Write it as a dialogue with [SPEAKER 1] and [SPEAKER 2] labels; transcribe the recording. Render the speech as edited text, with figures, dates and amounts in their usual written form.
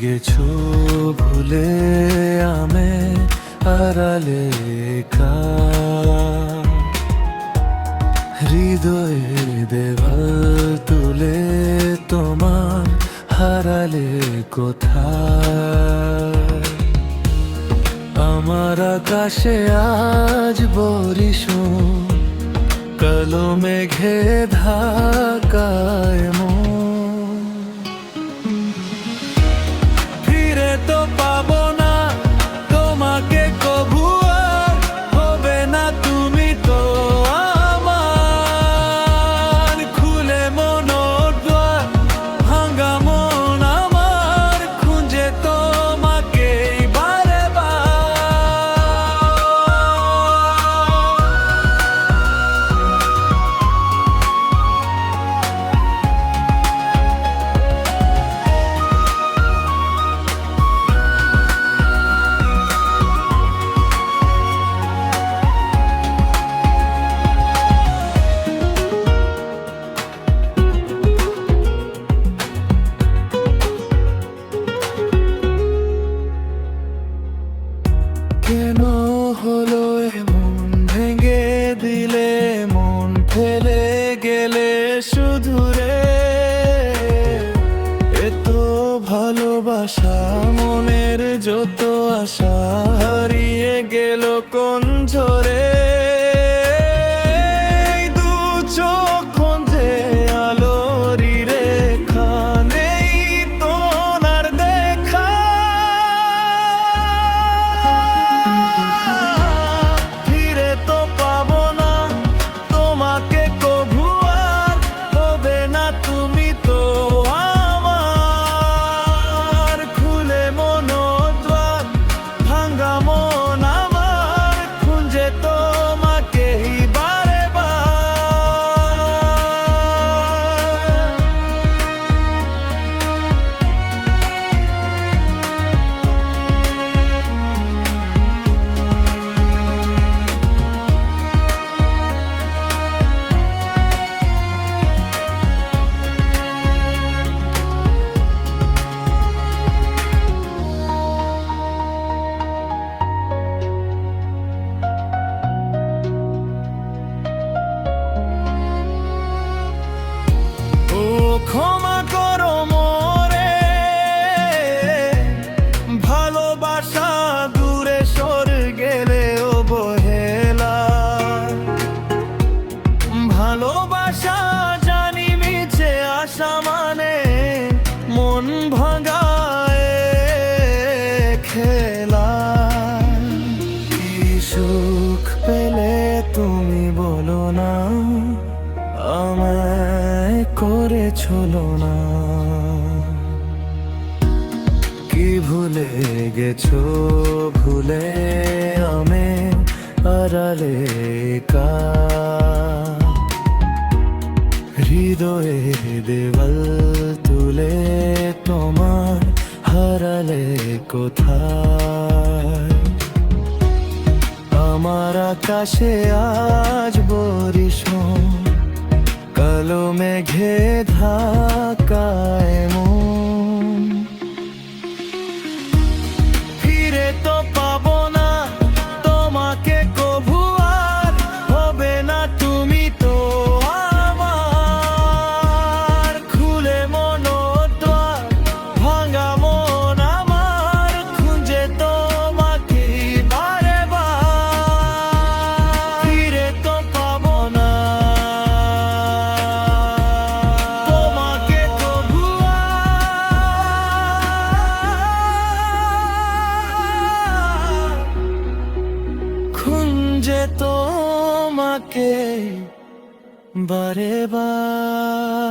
[SPEAKER 1] গেছো ভুলে আমে আড়ালে একা হৃদয়ের দেওয়াল তুলে তোমার হারালে কোথায় আমার আকাশে আজ বরিশন কালো মেঘে ঢাকায় মন ফিরে তো পাবো না তোমাকে কভু আর হবে না তুমি তো আমার খুলে মন দ্বার ভাঙা মন আমার খুঁজে তোমাকে বারে কেন হলো এমন ভেঙে দিলে মন ফেলে গেলে শুধু রে এত ভালোবাসা মনের যত আশা হারিয়ে গেল কোন ঝরে দু চোখ খুঁজে আলোরি রেখা নেই তোমার দেখা ফিরে তো পাবো না তোমাকে কভু আর হবে না তুমি তো আমার খুলে মন দ্বার ভাঙা মন আমার খুঁজে তোমাকে বারে ও ক্ষমা করো মোরে ভালোবাসা দূরে সরে গেলেও বহেলা ভালোবাসা জানি মিছে আশা মানে মন ভাঙায় খেলা কি সুখ পেলে তুমি বলো না আমায় করেছলো না কি ভুলে গেছো ভুলে আমে আড়ালে একা হৃদয়ে দেওয়াল তুলে তোমার হারালে কোথায় আমার আকাশে আজ বরিশন কালো মেঘে ঢাকায় মন ফিরে তো পাবো না তোমাকে কভু আর হবে না তুমি তো আমার খুলে মন দ্বার ভাঙা মন আমার খুঁজে তোমাকে বারে ফিরে তো পাবো না তোমাকে কভু আর খুঁজে তোমাকে বারে বার